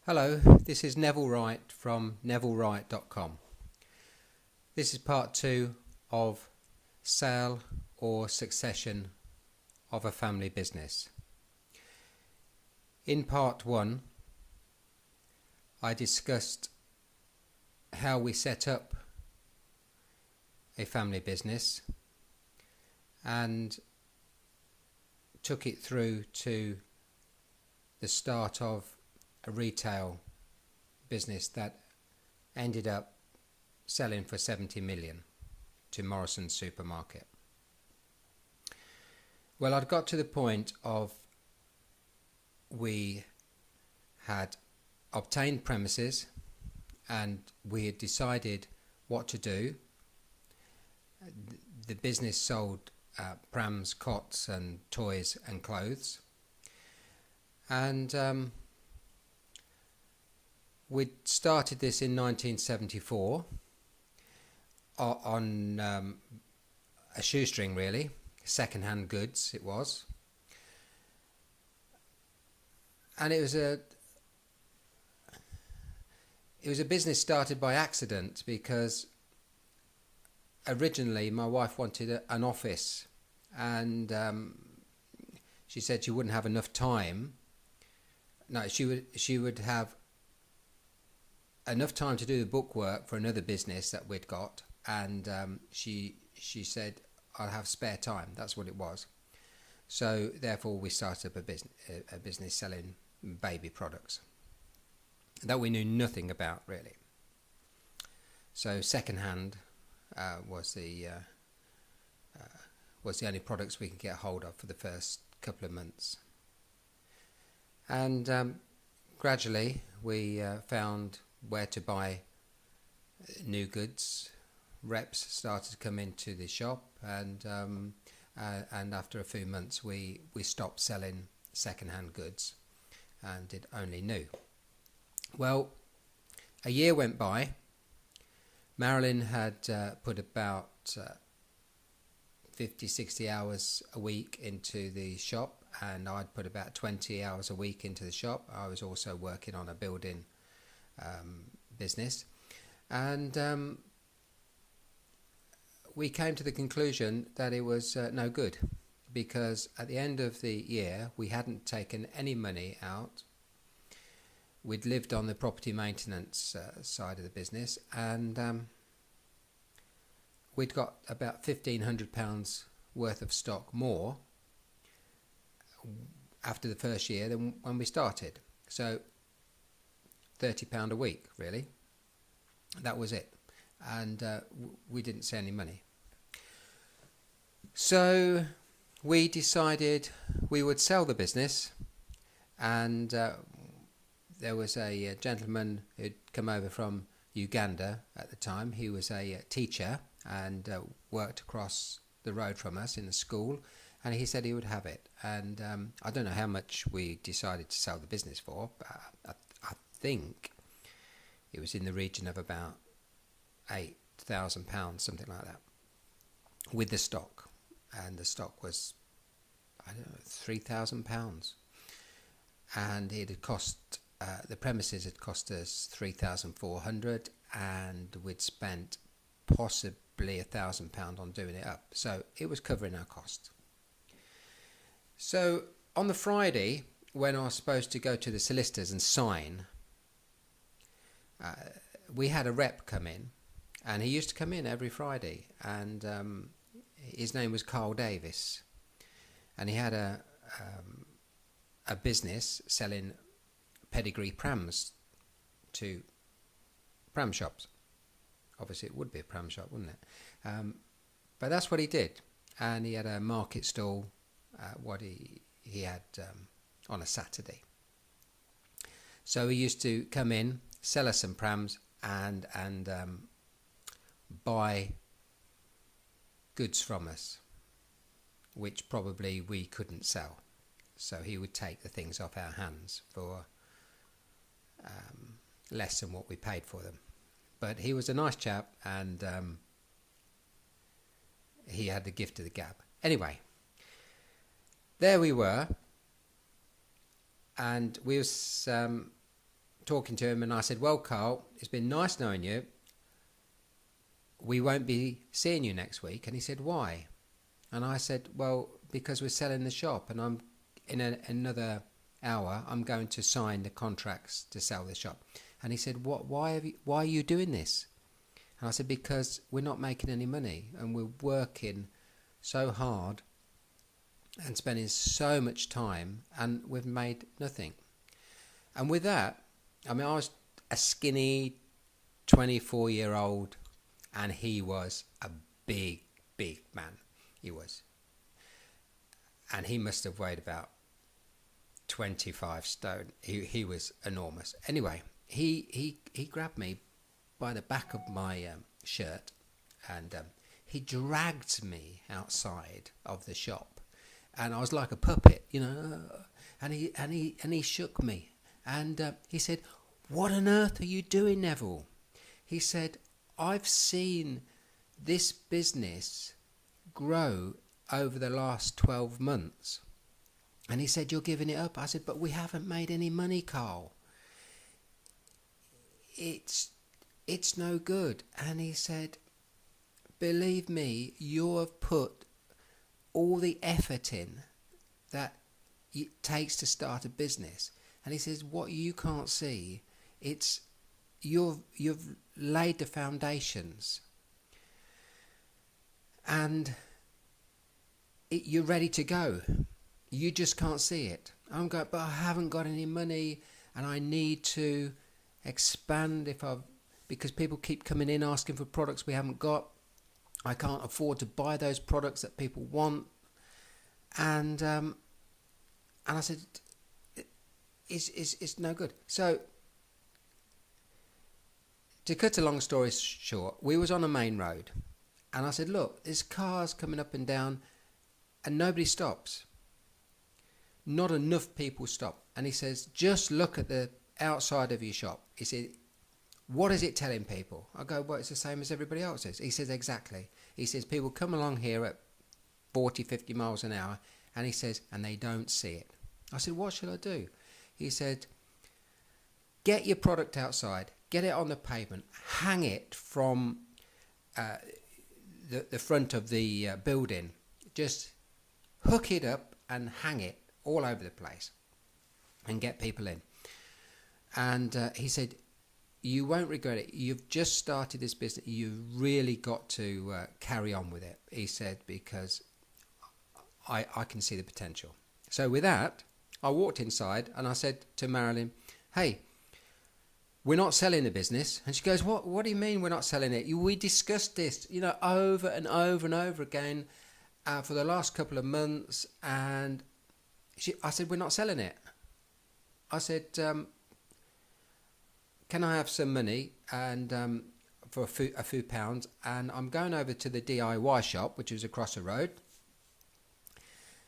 Hello, this is Neville Wright from nevillewright.com. This is part 2 of Sale or Succession of a Family Business. In part 1, I discussed how we set up a family business and took it through to the start of a retail business that ended up selling for 70 million to Morrison's supermarket. Well, I'd got to the point of we had obtained premises and we had decided what to do. The business sold prams, cots and toys and clothes, and we'd started this in 1974 on a shoestring, really, second-hand goods it was. And it was a business started by accident because originally my wife wanted an office, and she said she wouldn't have enough time. No, she would have enough time to do the bookwork for another business that we'd got, and she said I'll have spare time. That's what it was. So therefore we started up a business selling baby products that we knew nothing about, really. So second hand was the only products we could get hold of for the first couple of months, and gradually we found where to buy new goods. Reps started to come into the shop, and after a few months we stopped selling second-hand goods and did only new. Well, a year went by. Marilyn had put about 50-60 hours a week into the shop, and I'd put about 20 hours a week into the shop. I was also working on a building business, and we came to the conclusion that it was no good, because at the end of the year we hadn't taken any money out. We'd lived on the property maintenance side of the business, and we'd got about £1,500 worth of stock more after the first year than when we started. So £30 a week, really. That was it, and we didn't see any money. So we decided we would sell the business, and there was a gentleman who'd come over from Uganda at the time. He was a teacher and worked across the road from us in the school, and he said he would have it. And I don't know how much we decided to sell the business for, but I think it was in the region of about £8,000, something like that, with the stock. And the stock was, I don't know, £3,000. And it had cost, the premises had cost us £3,400, and we'd spent possibly £1,000 on doing it up. So it was covering our costs. So on the Friday, when I was supposed to go to the solicitors and sign, we had a rep come in, and he used to come in every Friday, and his name was Carl Davis, and he had a business selling pedigree prams to pram shops. Obviously it would be a pram shop, wouldn't it? But that's what he did, and he had a market stall, what he had on a Saturday. So he used to come in, sell us some prams, and buy goods from us, which probably we couldn't sell. So he would take the things off our hands for less than what we paid for them. But he was a nice chap, and he had the gift of the gab. Anyway, there we were, and we was talking to him, and I said, well, Carl, it's been nice knowing you. We won't be seeing you next week. And he said, why? And I said, well, because we're selling the shop, and I'm in another hour, I'm going to sign the contracts to sell the shop. And he said, why are you doing this? And I said, because we're not making any money, and we're working so hard and spending so much time, and we've made nothing. And with that, I mean, I was a skinny 24-year-old, and he was a big man. He was. And he must have weighed about 25 stone. He was enormous. Anyway, he grabbed me by the back of my shirt, and he dragged me outside of the shop, and I was like a puppet, and he shook me, and he said, what on earth are you doing, Neville? He said, I've seen this business grow over the last 12 months. And he said, you're giving it up. I said, but we haven't made any money, Carl. It's no good. And he said, believe me, you have put all the effort in that it takes to start a business. And he says, what you can't see, it's you've laid the foundations, and you're ready to go. You just can't see it. I'm going, but I haven't got any money, and I need to expand because people keep coming in asking for products we haven't got. I can't afford to buy those products that people want. And I said, it's no good. So, to cut a long story short, we was on a main road, and I said, look, there's cars coming up and down, and nobody stops. Not enough people stop. And he says, just look at the outside of your shop. He said, what is it telling people? I go, well, it's the same as everybody else's. He says, exactly. He says, people come along here at 40, 50 miles an hour, and he says, and they don't see it. I said, what should I do? He said, get your product outside, get it on the pavement, hang it from the front of the building, just hook it up and hang it all over the place and get people in. And he said, you won't regret it. You've just started this business. You've really got to carry on with it, he said, because I can see the potential. So with that, I walked inside and I said to Marilyn, hey, we're not selling the business. And she goes, what do you mean we're not selling it? We discussed this, over and over and over again for the last couple of months. And I said, we're not selling it. I said, can I have some money and for a few pounds? And I'm going over to the DIY shop, which was across the road.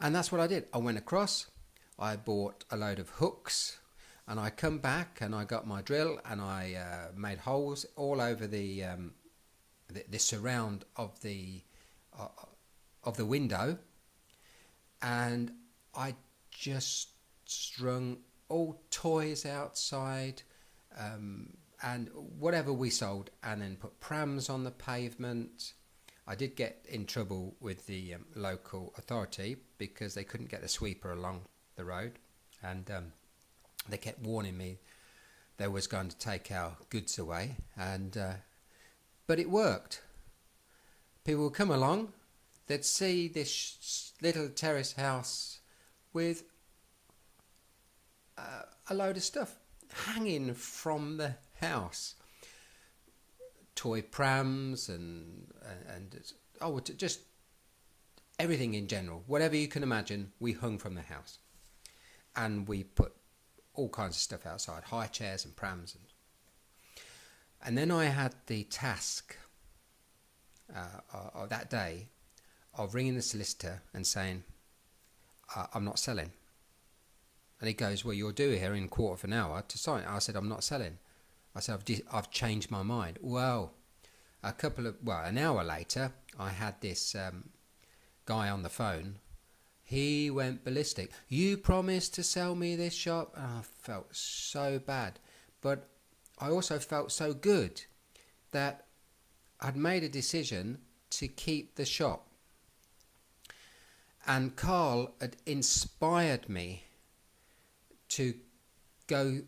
And that's what I did. I went across, I bought a load of hooks, and I come back and I got my drill and I made holes all over the surround of the window, and I just strung all toys outside and whatever we sold, and then put prams on the pavement. I did get in trouble with the local authority because they couldn't get the sweeper along the road, and they kept warning me they was going to take our goods away, and but it worked. People would come along, they'd see this little terrace house with a load of stuff hanging from the house, toy prams and just everything in general, whatever you can imagine, we hung from the house, and we put all kinds of stuff outside, high chairs and prams, and then I had the task of that day of ringing the solicitor and saying, I'm not selling. And he goes, well, you're due here in a quarter of an hour to sign it. I said, I'm not selling. I said, I've changed my mind. Well, an hour later, I had this guy on the phone. He went ballistic. You promised to sell me this shop. And I felt so bad. but I also felt so good that I'd made a decision to keep the shop. And Carl had inspired me to go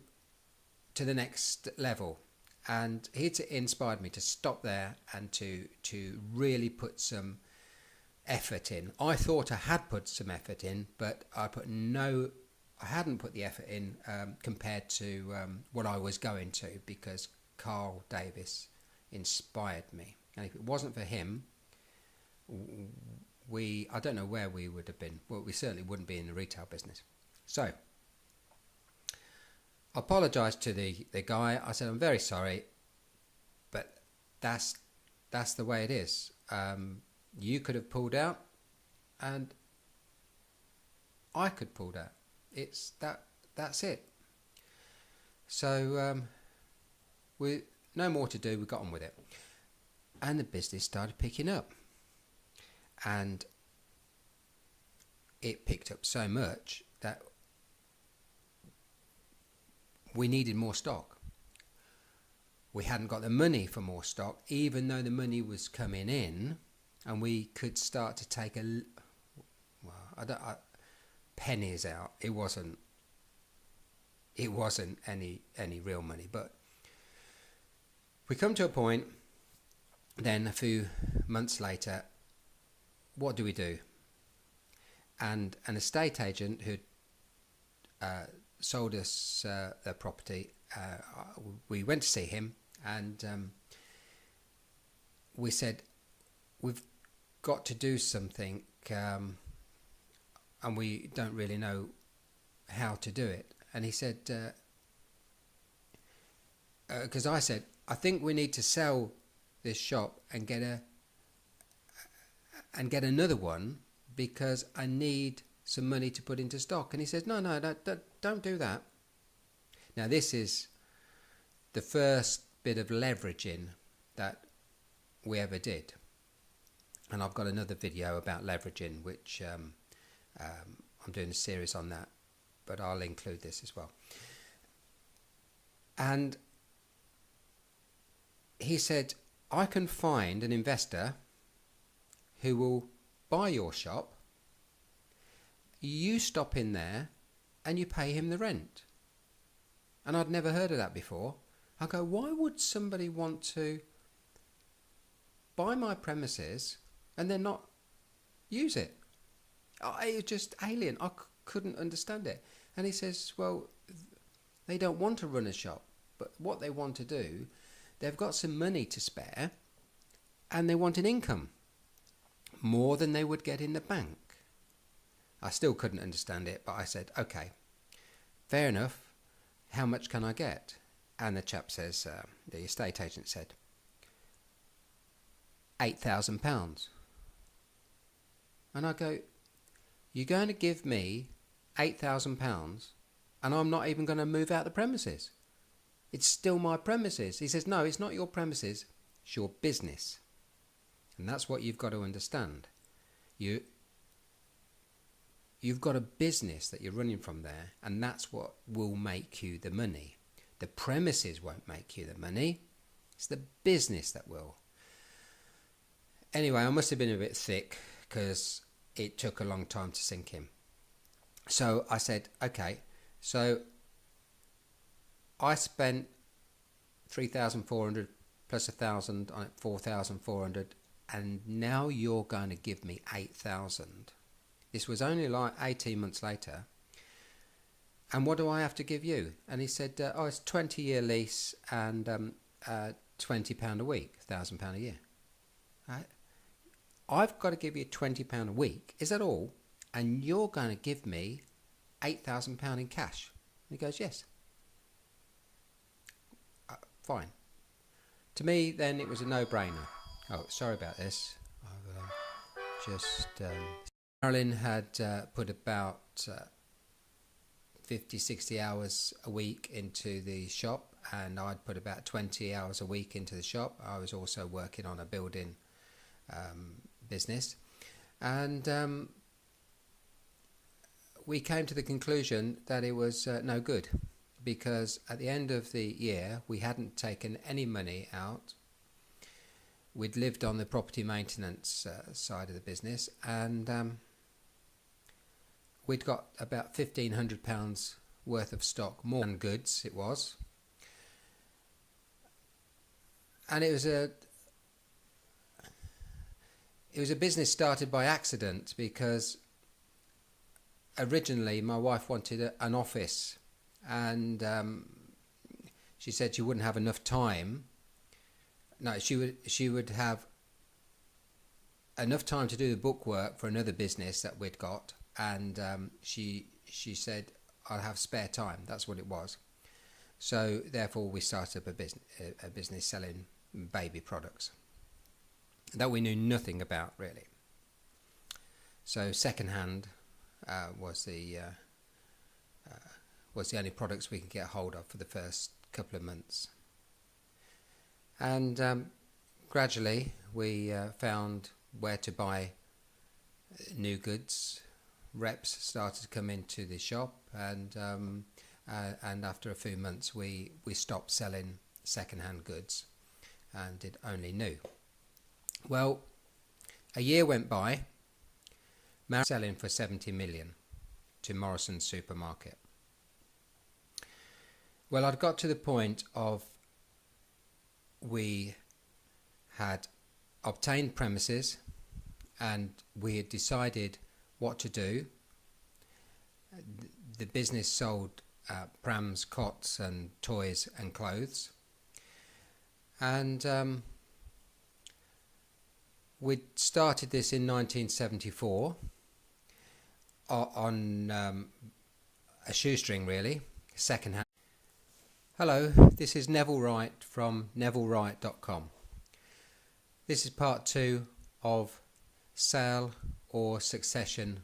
to the next level. And he'd inspired me to stop there and to really put some effort in. I thought I had put some effort in, but I hadn't put the effort in compared to what I was going to, because Carl Davis inspired me. And if it wasn't for him, I don't know where we would have been. Well, we certainly wouldn't be in the retail business. So I apologised to the guy. I said, I'm very sorry, but that's the way it is. You could have pulled out, and I could pull out. That's it. So we no more to do. We got on with it, and the business started picking up, and it picked up so much that we needed more stock. We hadn't got the money for more stock, even though the money was coming in, and we could start to take pennies out. It wasn't any real money, but we come to a point. Then a few months later, what do we do? And an estate agent who sold us their property, we went to see him, and we said, we've got to do something, and we don't really know how to do it. And he said, because I said, I think we need to sell this shop and get another one, because I need some money to put into stock. And he says, no, don't do that. Now, this is the first bit of leveraging that we ever did. And I've got another video about leveraging, which I'm doing a series on that, but I'll include this as well. And he said, I can find an investor who will buy your shop, you stop in there and you pay him the rent. And I'd never heard of that before. I go, why would somebody want to buy my premises and then not use it? It was just alien. I couldn't understand it. And he says, well, they don't want to run a shop, but what they want to do, they've got some money to spare and they want an income, more than they would get in the bank. I still couldn't understand it, but I said, okay, fair enough. How much can I get? And the chap says, the estate agent said, £8,000. And I go, you're going to give me £8,000 and I'm not even going to move out the premises? It's still my premises. He says, no, it's not your premises, it's your business. And that's what you've got to understand. You've got a business that you're running from there, and that's what will make you the money. The premises won't make you the money. It's the business that will. Anyway, I must have been a bit thick because it took a long time to sink in. So I said, okay, so I spent 3,400 plus 1,000 on it, 4,400, and now you're going to give me 8,000. This was only like 18 months later. And what do I have to give you? And he said, oh, it's 20-year lease and £20 a week, £1,000 a year. Right? I've got to give you £20 a week. Is that all? And you're going to give me £8,000 in cash? And he goes, yes. Fine. To me, then, it was a no-brainer. Oh, sorry about this. Marilyn had put about 50, 60 hours a week into the shop, and I'd put about 20 hours a week into the shop. I was also working on a building business, and we came to the conclusion that it was no good, because at the end of the year we hadn't taken any money out. We'd lived on the property maintenance side of the business, and we'd got about £1,500 worth of stock, more than goods it was. And it was a business started by accident, because originally my wife wanted an office, and she said she wouldn't have enough time. No, she would have enough time to do the bookwork for another business that we'd got, and she said I'll have spare time. That's what it was. So therefore we started up a business selling baby products that we knew nothing about, really. So secondhand was the only products we could get hold of for the first couple of months. And gradually we found where to buy new goods. Reps started to come into the shop, and after a few months we stopped selling second-hand goods and did only new. Well, a year went by. Selling for 70 million to Morrison's supermarket. Well, I'd got to the point of we had obtained premises and we had decided what to do. The business sold prams, cots and toys and clothes, and we'd started this in 1974 on a shoestring, really, second hand. Hello, this is Neville Wright from NevilleWright.com. This is part 2 of Sale or Succession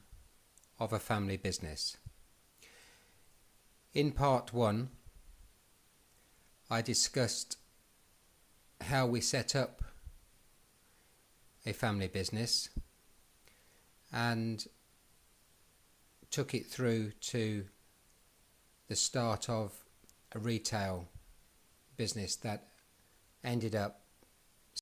of a Family Business. In part 1, I discussed how we set up a family business and took it through to the start of a retail business that ended up